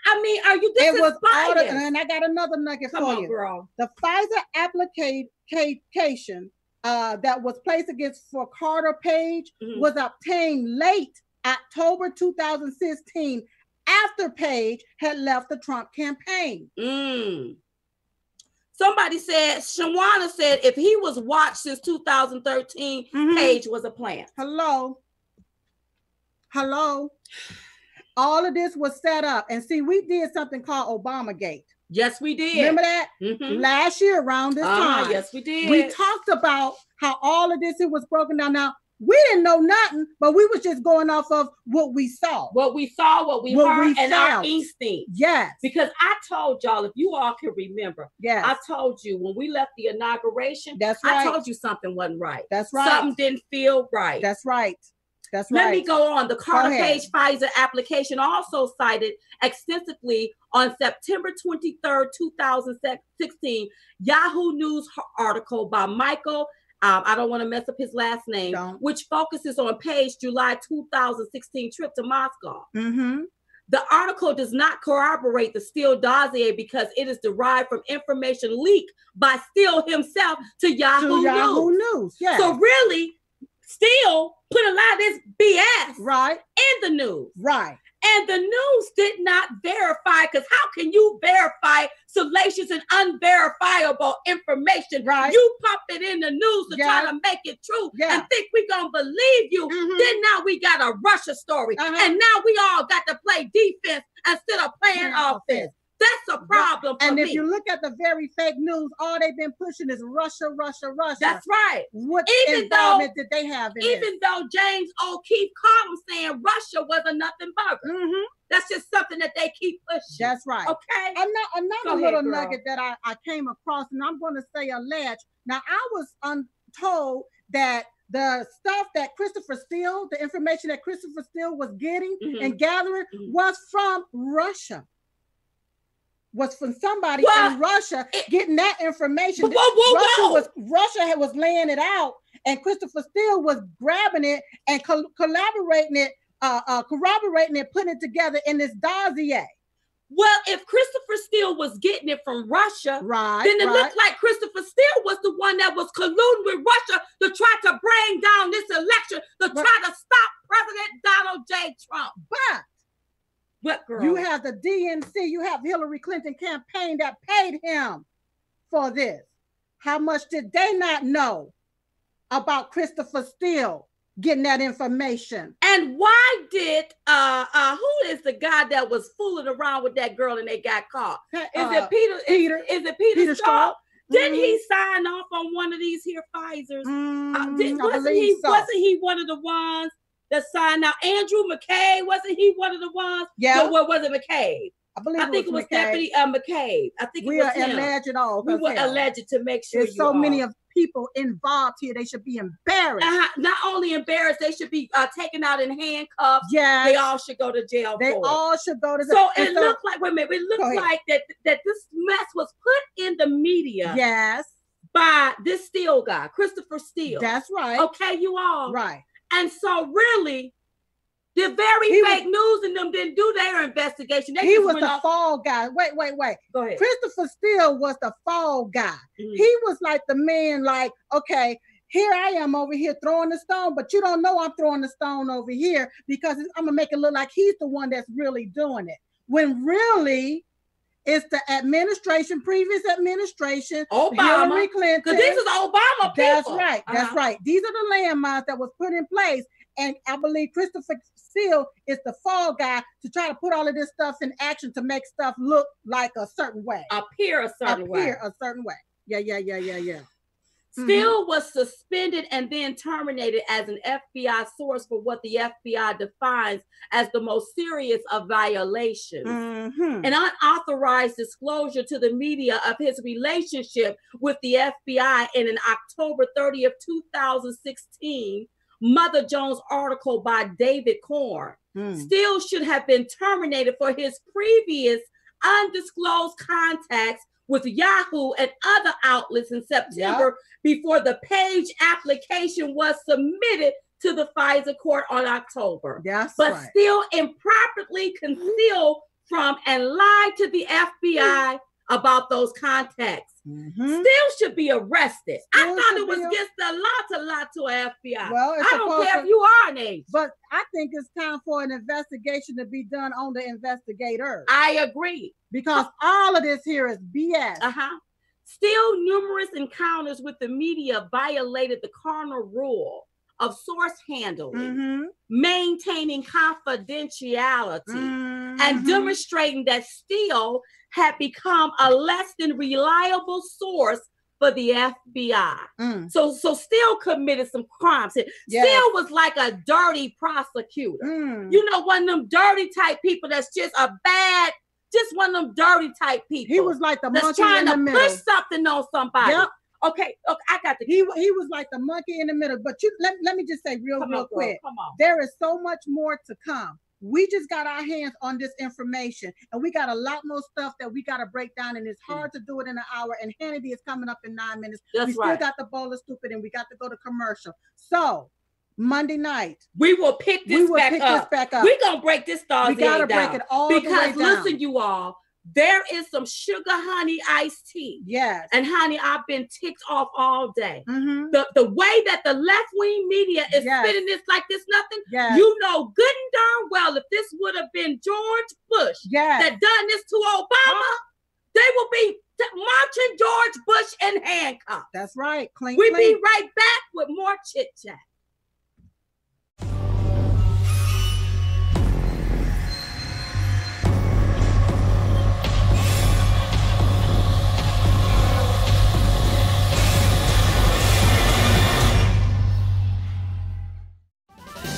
I mean, are you? This is biased. And I got another nugget for you, girl. The Pfizer application that was placed against for Carter Page was obtained late October 2016, after Page had left the Trump campaign. Somebody said, Shawana said, if he was watched since 2013, Page was a plant. Hello. All of this was set up. And see, we did something called Obamagate. Yes, we did. Remember that? Last year around this time. Yes, we did. We talked about how all of this, it was broken down. Now, we didn't know nothing, but we was just going off of what we saw. What we heard, and our instinct. Yes. Because I told y'all, if you all can remember, I told you when we left the inauguration, that's right. I told you something wasn't right. That's right. Something didn't feel right. That's right. That's right. Let me go on. The Carter Page Pfizer application also cited extensively on September 23rd, 2016, Yahoo News article by Michael, I don't want to mess up his last name, which focuses on Page July 2016 trip to Moscow. The article does not corroborate the Steele dossier because it is derived from information leaked by Steele himself to Yahoo News. Yes. So really, Steele put a lot of this BS in the news. Right. And the news did not verify, because how can you verify salacious and unverifiable information? Right. You pump it in the news to try to make it true and think we're going to believe you. Then now we got a Russia story. And now we all got to play defense instead of playing offense. That's a problem for me. And if you look at the very fake news, all they've been pushing is Russia. That's right. What involvement did they have in Even though James O'Keefe called them saying Russia was a nothing burger. That's just something that they keep pushing. That's right. Okay. Another little nugget that I came across, and I'm going to say alleged. Now, I was told that the stuff that Christopher Steele, the information that Christopher Steele was getting and gathering was from Russia. Was from somebody in Russia getting that information. Russia was laying it out, and Christopher Steele was grabbing it and corroborating it, putting it together in this dossier. Well, if Christopher Steele was getting it from Russia, then it looked like Christopher Steele was the one that was colluding with Russia to try to bring down this election, to try to stop President Donald J. Trump. But what, girl? You have the DNC, you have Hillary Clinton campaign that paid him for this. How much did they not know about Christopher Steele getting that information? And why did who is the guy that was fooling around with that girl and they got caught? Is it Peter? Is it Peter Strzok? Didn't he sign off on one of these here Pfizers? Wasn't he one of the ones that signed out? Andrew McCabe, wasn't he one of the ones? Yeah. No, what was it, McCabe? I think it was Deputy McCabe. I think we it was are alleged all. We were alleged to make sure there's so many of people involved here. They should be embarrassed. Not only embarrassed, they should be taken out in handcuffs. Yeah, they all should go to jail. They all should go to. So it looked like it looked like that this mess was put in the media. Yes, by this Steele guy, Christopher Steele. That's right. Okay, you all right. And so really, the very fake news in them didn't do their investigation. He was the fall guy. Wait. Go ahead. Christopher Steele was the fall guy. He was like the man, like, okay, here I am over here throwing the stone, but you don't know I'm throwing the stone over here because I'm going to make it look like he's the one that's really doing it. When really, it's the administration, previous administration, Obama, Hillary Clinton. Because this is Obama people. That's right. That's right. These are the landmines that was put in place. And I believe Christopher Steele is the fall guy to try to put all of this stuff in action to make stuff look like a certain way. Appear a certain way. Yeah. Steele was suspended and then terminated as an FBI source for what the FBI defines as the most serious of violations. An unauthorized disclosure to the media of his relationship with the FBI in an October 30th, 2016 Mother Jones article by David Korn. Steele should have been terminated for his previous undisclosed contacts with Yahoo and other outlets in September before the Page application was submitted to the Pfizer court on October. But Steele improperly concealed from and lied to the FBI about those contacts. Still should be arrested. I thought it was against the law to lie to an FBI. Well, I don't care if you are an agent. But I think it's time for an investigation to be done on the investigator. I agree. Because all of this here is BS. Still, numerous encounters with the media violated the cardinal rule of source handling, maintaining confidentiality, and demonstrating that Steele had become a less than reliable source for the FBI. So Steele committed some crimes. Steele was like a dirty prosecutor. You know, one of them dirty type people that's just a bad, just one of them dirty type people. He was like the monkey in the middle. Trying to push something on somebody. Okay, I got the. He was like the monkey in the middle. But let me just say real quick. There is so much more to come. We just got our hands on this information, and we got a lot more stuff that we got to break down, and it's hard to do it in an hour. And Hannity is coming up in 9 minutes. We still got the bowl of stupid, and we got to go to commercial. So Monday night, we will pick this back up. We're gonna break this down. We gotta break it all the way down. Because listen, you all. There is some sugar honey iced tea. Yes. And honey, I've been ticked off all day. The way that the left-wing media is spitting this like this nothing, you know good and darn well if this would have been George Bush that done this to Obama, they will be marching George Bush in handcuffs. That's right. We'll be right back with more Chit Chat.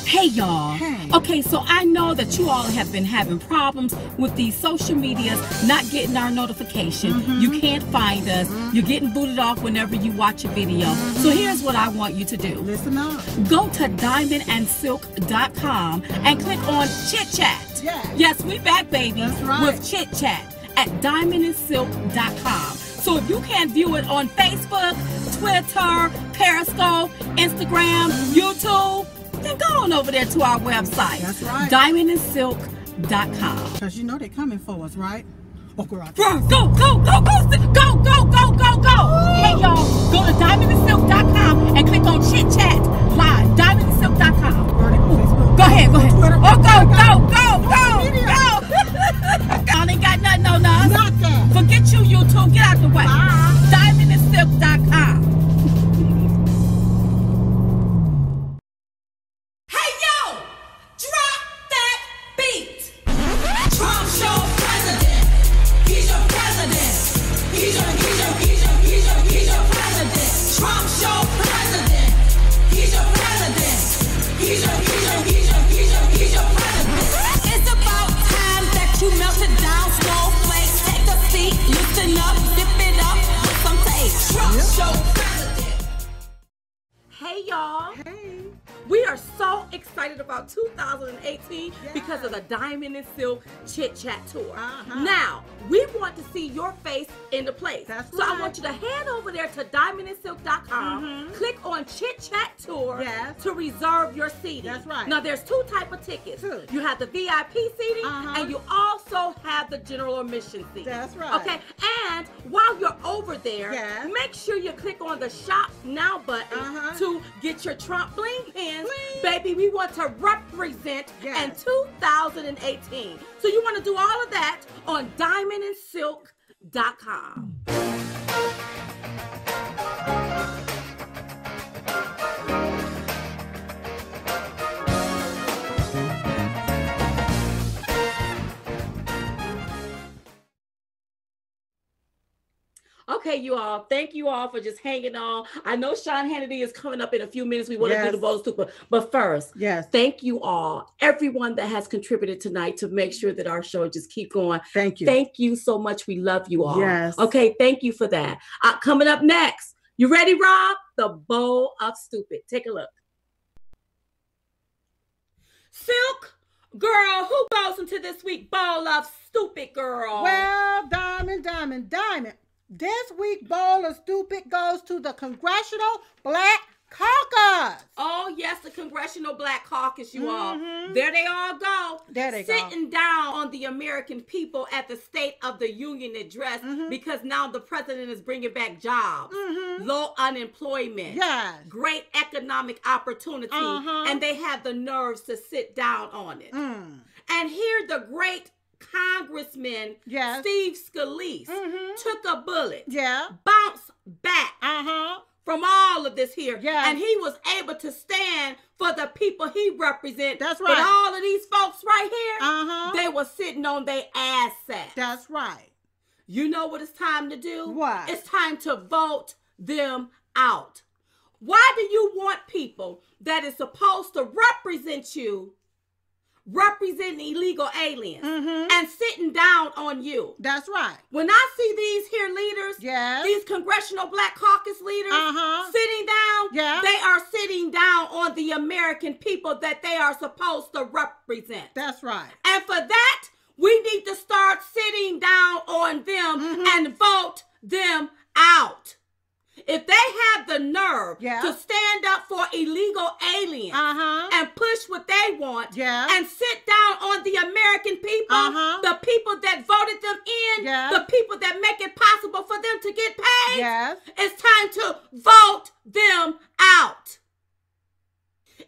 Hey y'all. Okay, so I know that you all have been having problems with these social medias not getting our notification. You can't find us. You're getting booted off whenever you watch a video. So here's what I want you to do. Listen up. Go to diamondandsilk.com and click on Chit Chat. Yes, we back, baby. That's right. With Chit Chat at diamondandsilk.com. So if you can't view it on Facebook, Twitter, Periscope, Instagram, YouTube, then go on over there to our website. That's right. diamondandsilk.com. Because you know they're coming for us, right? Oh, girl. Go, go, go, go, go, go, go, go, go, go. Hey, y'all, go to diamondandsilk.com and click on Chit Chat Live. Diamondandsilk.com. Go ahead, go ahead. Oh, go. Y'all ain't got nothing on us. Nothing. Forget you, YouTube. Get out the way. Diamondandsilk.com. Hey y'all. Hey. We are so excited about 2018 because of the Diamond and Silk Chit Chat Tour. Now, we want to see your face in the place. That's so I want you to head over there to diamondandsilk.com, click on Chit Chat Tour to reserve your seating. That's right. Now, there's two types of tickets. You have the VIP seating and you also have the general admission seating. That's right. Okay, and while you're over there, make sure you click on the Shop Now button to get your Trump bling pins. Baby, we want to represent in 2018. So you want to do all of that on diamondandsilk.com. Okay, you all. Thank you all for just hanging on. I know Sean Hannity is coming up in a few minutes. We want to do the vote super. But first, thank you all, everyone that has contributed tonight to make sure that our show just keep going. Thank you. Thank you so much. We love you all. Okay, thank you for that. Coming up next, you ready, Rob? The Bowl of Stupid. Take a look. Silk, girl, who goes into this week Bowl of Stupid, girl? Well, Diamond. This week, Bowl of Stupid goes to the Congressional Black caucus. Oh, yes, the Congressional Black Caucus, you all. There they all go. There they Sitting down on the American people at the State of the Union address because now the president is bringing back jobs, low unemployment, great economic opportunity, and they have the nerves to sit down on it. And here the great Congressman Steve Scalise took a bullet, bounced back from all of this here, and he was able to stand for the people he represents. That's right. But all of these folks right here, they were sitting on their assets. That's right. You know what it's time to do? What? It's time to vote them out. Why do you want people that is supposed to represent you representing illegal aliens and sitting down on you? That's right. When I see these here leaders, these Congressional Black Caucus leaders sitting down, they are sitting down on the American people that they are supposed to represent. That's right. And for that, we need to start sitting down on them and vote them out. If they have the nerve to stand up for illegal aliens and push what they want and sit down on the American people, the people that voted them in, the people that make it possible for them to get paid, it's time to vote them out.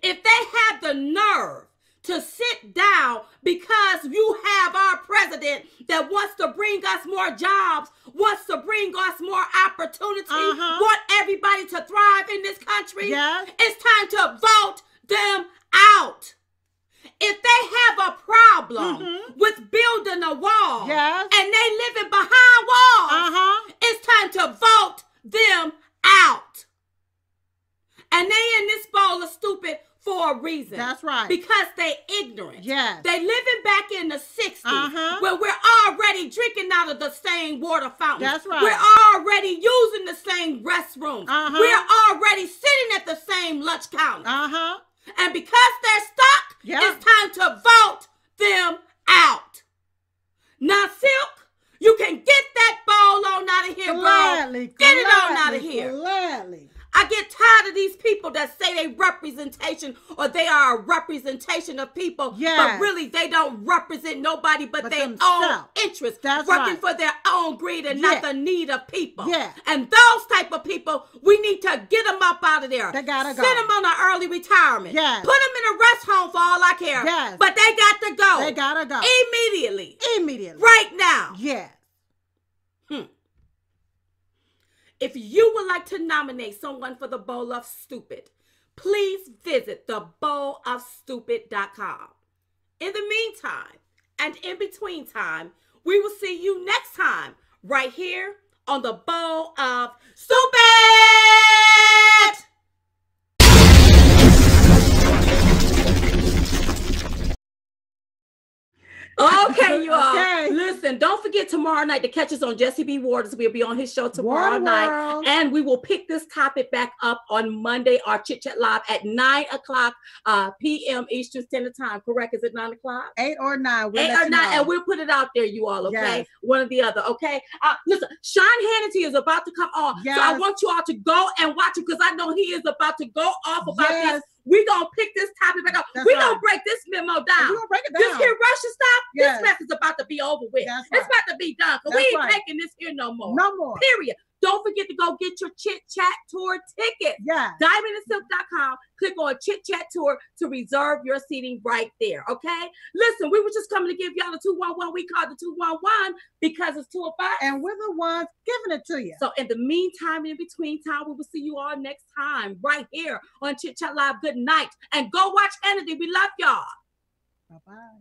If they have the nerve to sit down because you have our president that wants to bring us more jobs, wants to bring us more opportunity, want everybody to thrive in this country, it's time to vote them out. If they have a problem with building a wall and they living behind walls, it's time to vote them out. And they in this bowl of stupid for a reason. That's right. Because they ignorant. Yes. They living back in the 60s where we're already drinking out of the same water fountain. That's right. We're already using the same restrooms. We're already sitting at the same lunch counter. And because they're stuck, it's time to vote them out. Now, Silk, you can get that ball on out of here, girl. Get it on out of here. Gladly. I get tired of these people that say they representation or they are a representation of people, but really they don't represent nobody but their own interests, working for their own greed and not the need of people. And those type of people, we need to get them up out of there. They gotta go. Send them on an early retirement. Put them in a rest home for all I care. But they got to go. They gotta go. Immediately. Immediately. Right now. Yes. If you would like to nominate someone for the Bowl of Stupid, please visit thebowlofstupid.com. In the meantime, and in between time, we will see you next time right here on the Bowl of Stupid! Okay, you all. Listen, don't forget tomorrow night to catch us on Jesse B. Waters. We'll be on his show tomorrow night. And we will pick this topic back up on Monday, our Chit Chat Live at 9 o'clock p.m. Eastern Standard Time. Correct? Is it 9 o'clock? 8 or 9. 8 or 9. And we'll put it out there, you all, okay? One or the other, okay? Listen, Sean Hannity is about to come on. So I want you all to go and watch it because I know he is about to go off about this. We're going to pick this topic back up. We're going to break this memo down. We're going to break it down. This here Russia stuff, this mess is about to be over with. It's about to be done. Because we ain't taking this here no more. No more. Period. Don't forget to go get your Chit Chat Tour ticket. DiamondandSilk.com. Click on Chit Chat Tour to reserve your seating right there. Okay? Listen, we were just coming to give y'all the 211. We called the 211 because it's 2 of us. And we're the ones giving it to you. So in the meantime, in between time, we will see you all next time right here on Chit Chat Live. Good night. And go watch Hannity. We love y'all. Bye-bye.